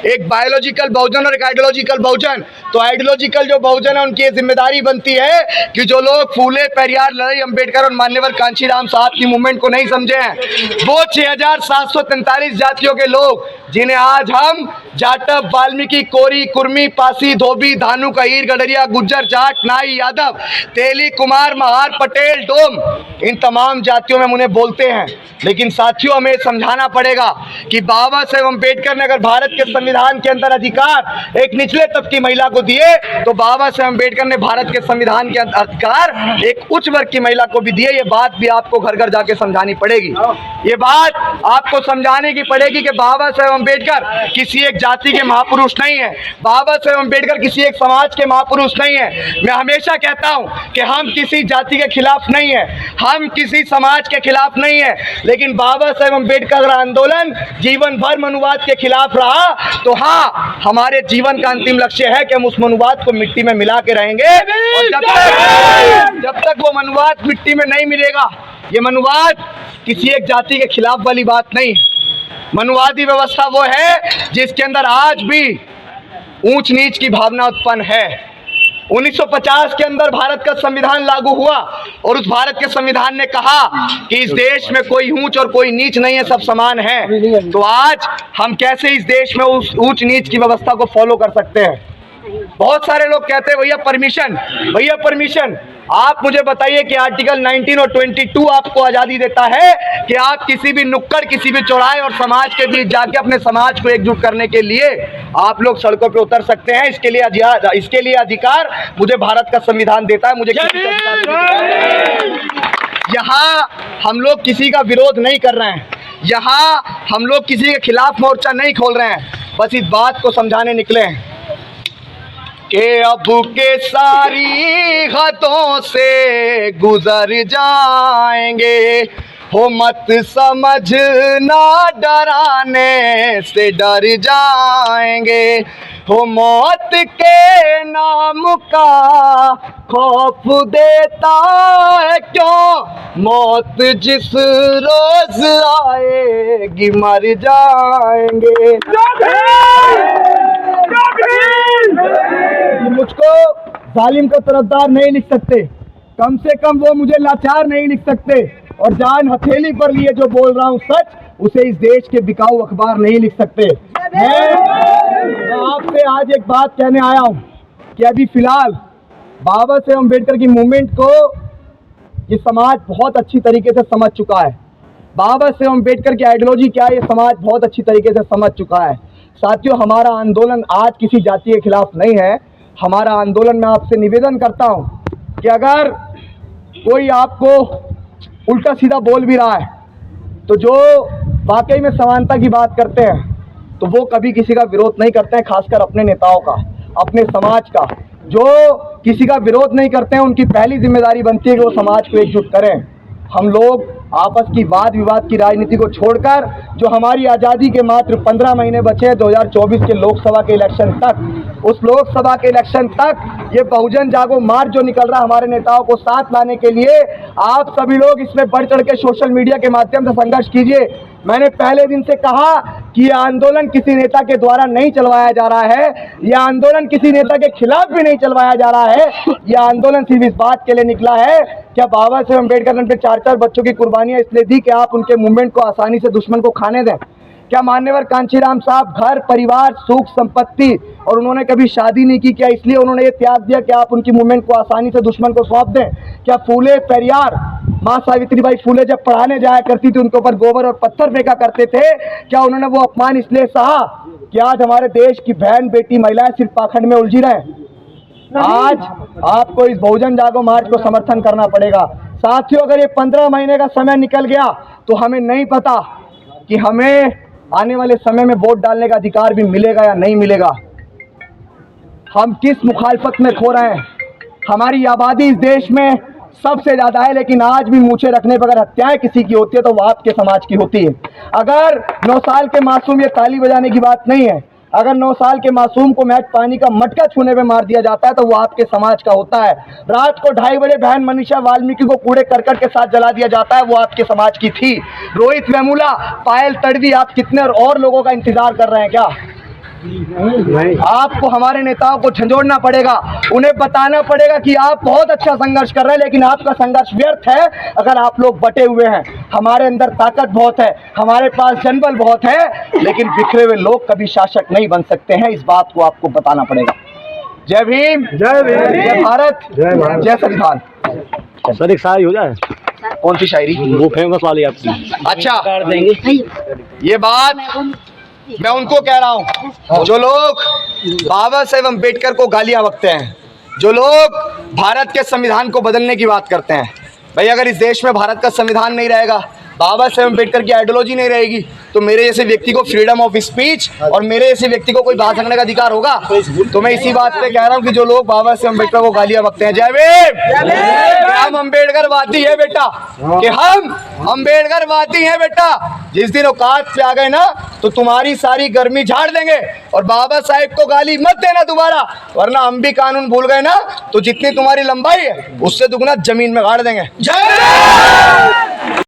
एक बायोलॉजिकल बहुजन और एक आइडियोलॉजिकल बहुजन। तो आइडियोलॉजिकल जो बहुजन है उनकी ये जिम्मेदारी बनती है कि जो लोग फूले, पेरियार, लड़ाई, अंबेडकर और मान्यवर कांशीराम साहब की मूवमेंट को नहीं समझे हैं, वो 6743 जातियों के लोग जिन्हें आज हम जाटव, वाल्मीकि, कोरी, कुर्मी, पासी, धोबी, धानु, कहीर, गडरिया, गुज्जर, जाट, नाई, यादव, तेली, कुमार, महार, पटेल, डोम, इन तमाम जातियों में उन्हें बोलते हैं। लेकिन साथियों, हमें समझाना पड़ेगा कि बाबा साहेब अम्बेडकर ने अगर भारत के संविधान के अंदर अधिकार एक निचले तबके की महिला को दिए, तो बाबा साहेब अम्बेडकर ने भारत के संविधान के अधिकार एक उच्च वर्ग की महिला को भी दिए। ये बात भी आपको घर घर जाके समझानी पड़ेगी। ये बात आपको समझाने की पड़ेगी कि बाबा साहेब अम्बेडकर किसी एक जाति के महापुरुष नहीं है, बाबा साहेब अम्बेडकर किसी एक समाज के महापुरुष नहीं है। मैं हमेशा कहता हूं कि हम किसी जाति के खिलाफ नहीं है, हम किसी समाज के खिलाफ नहीं है, लेकिन बाबा साहेब अम्बेडकर का आंदोलन जीवन भर मनुवाद के खिलाफ रहा। तो हाँ, हमारे जीवन का अंतिम लक्ष्य है कि हम उस मनुवाद को मिट्टी में मिला के रहेंगे, और जब तक वो मनुवाद मिट्टी में नहीं मिलेगा, ये मनुवाद किसी एक जाति के खिलाफ वाली बात नहीं है। मनुवादी व्यवस्था वो है जिसके अंदर आज भी ऊंच नीच की भावना उत्पन्न है। 1950 के अंदर भारत का संविधान लागू हुआ और उस भारत के संविधान ने कहा कि इस देश में कोई ऊंच और कोई नीच नहीं है, सब समान है। तो आज हम कैसे इस देश में उस ऊंच नीच की व्यवस्था को फॉलो कर सकते हैं? बहुत सारे लोग कहते हैं भैया परमिशन, भैया परमिशन। आप मुझे बताइए कि आर्टिकल 19 और 22 आपको आज़ादी देता है कि आप किसी भी नुक्कड़, किसी भी चौराहे और समाज के बीच जाके अपने समाज को एकजुट करने के लिए आप लोग सड़कों पे उतर सकते हैं। इसके लिए अधिकार मुझे भारत का संविधान देता है, मुझे यहाँ हम लोग किसी का विरोध नहीं कर रहे हैं, यहाँ हम लोग किसी के खिलाफ मोर्चा नहीं खोल रहे हैं, बस इस बात को समझाने निकले हैं कि अब के सारी हदों से गुजर जाएंगे, हो मत समझना डराने से डर जाएंगे, हो मौत के नाम का खौफ देता है क्यों, मौत जिस रोज आएगी मर जाएंगे। मुझको जालिम का तरफदार नहीं लिख सकते, कम से कम वो मुझे लाचार नहीं लिख सकते, और जान हथेली पर लिए जो बोल रहा हूँ सच, उसे इस देश के बिकाऊ अखबार नहीं लिख सकते। मैं आपसे आज एक बात कहने आया हूँ कि अभी फिलहाल बाबा साहेब अम्बेडकर की मूवमेंट को ये समाज बहुत अच्छी तरीके से समझ चुका है। बाबा साहेब अम्बेडकर की आइडियोलॉजी क्या है, ये समाज बहुत अच्छी तरीके से समझ चुका है। साथियों, हमारा आंदोलन आज किसी जाति के खिलाफ नहीं है। हमारा आंदोलन, मैं आपसे निवेदन करता हूँ कि अगर कोई आपको उल्टा सीधा बोल भी रहा है, तो जो वाकई में समानता की बात करते हैं, तो वो कभी किसी का विरोध नहीं करते हैं, खासकर अपने नेताओं का, अपने समाज का। जो किसी का विरोध नहीं करते हैं, उनकी पहली जिम्मेदारी बनती है कि वो समाज को एकजुट करें। हम लोग आपस की वाद विवाद की राजनीति को छोड़कर, जो हमारी आज़ादी के मात्र 15 महीने बचे हैं 2024 के लोकसभा के इलेक्शन तक, उस लोकसभा के इलेक्शन तक ये बहुजन जागो मार्च जो निकल रहा हमारे नेताओं को साथ लाने के लिए, आप सभी लोग इसमें बढ़ चढ़ के सोशल मीडिया के माध्यम से संघर्ष कीजिए। मैंने पहले दिन से कहा कि यह आंदोलन किसी नेता के द्वारा नहीं चलवाया जा रहा है, यह आंदोलन किसी नेता के खिलाफ भी नहीं चलवाया जा रहा है। यह आंदोलन सिर्फ इस बात के लिए निकला है, क्या बाबा साहेब अम्बेडकर ने 4-4 बच्चों की कुर्बानियां इसलिए दी कि आप उनके मूवमेंट को आसानी से दुश्मन को खाने दें? क्या मान्यवर कांशीराम साहब घर, परिवार, सुख, संपत्ति और उन्होंने कभी शादी नहीं की, क्या इसलिए उन्होंने ये त्याग दिया कि आप उनकी मूवमेंट को आसानी से दुश्मन को सौंप दें? क्या फूले, पेरियार, माँ सावित्रीबाई फूले जब पढ़ाने जाया करती थी, उनके ऊपर गोबर और पत्थर फेंका करते थे, क्या उन्होंने वो अपमान इसलिए सहा कि आज हमारे देश की बहन, बेटी, महिलाएं सिर्फ पाखंड में उलझी रहे? आज आपको इस बहुजन जागो मार्च को समर्थन करना पड़ेगा। साथियों, अगर ये 15 महीने का समय निकल गया तो हमें नहीं पता कि हमें आने वाले समय में वोट डालने का अधिकार भी मिलेगा या नहीं मिलेगा। हम किस मुखालफत में खो रहे हैं? हमारी आबादी इस देश में सबसे ज़्यादा है, लेकिन आज भी मूछे रखने पर अगर हत्याएं किसी की होती है तो वो आपके समाज की होती है। अगर 9 साल के मासूम, ये ताली बजाने की बात नहीं है, अगर 9 साल के मासूम को मैच पानी का मटका छूने में मार दिया जाता है तो वो आपके समाज का होता है। रात को 2:30 बजे बहन मनीषा वाल्मीकि को कूड़े करकट के साथ जला दिया जाता है, वो आपके समाज की थी। रोहित वेमुला, पायल तड़वी, आप कितने और लोगों का इंतजार कर रहे हैं क्या? आपको हमारे नेताओं को झंझोड़ना पड़ेगा, उन्हें बताना पड़ेगा कि आप बहुत अच्छा संघर्ष कर रहे हैं, लेकिन आपका संघर्ष व्यर्थ है अगर आप लोग बटे हुए हैं। हमारे अंदर ताकत बहुत है, हमारे पास जनबल बहुत है, लेकिन बिखरे हुए लोग कभी शासक नहीं बन सकते हैं। इस बात को आपको बताना पड़ेगा। जय भीम, जय भारत, जय संविधान। सर एक शायरी हो जाए। कौन सी शायरी? वो फेमस वाली आपकी। अच्छा, ये बात मैं उनको कह रहा हूँ जो लोग बाबा साहेब अम्बेडकर को गालियां बकते हैं, जो लोग भारत के संविधान को बदलने की बात करते हैं। भाई अगर इस देश में भारत का संविधान नहीं रहेगा, बाबा साहेब अम्बेडकर की आइडियोलॉजी नहीं रहेगी, तो मेरे जैसे व्यक्ति को फ्रीडम ऑफ स्पीच और मेरे जैसे व्यक्ति को कोई बात करने का अधिकार होगा? तो मैं इसी बात पे कह रहा हूँ कि जो लोग बाबा साहेब अम्बेडकर को गालियां बकते हैं, जय भीम, हम अम्बेडकरवादी है बेटा, कि हम अम्बेडकरवादी हैं बेटा। जिस दिन औकात पे आ गए ना तो तुम्हारी सारी गर्मी झाड़ देंगे, और बाबा साहेब को गाली मत देना दोबारा, वरना हम भी कानून भूल गए ना तो जितनी तुम्हारी लंबाई है उससे दुगना जमीन में गाड़ देंगे। जय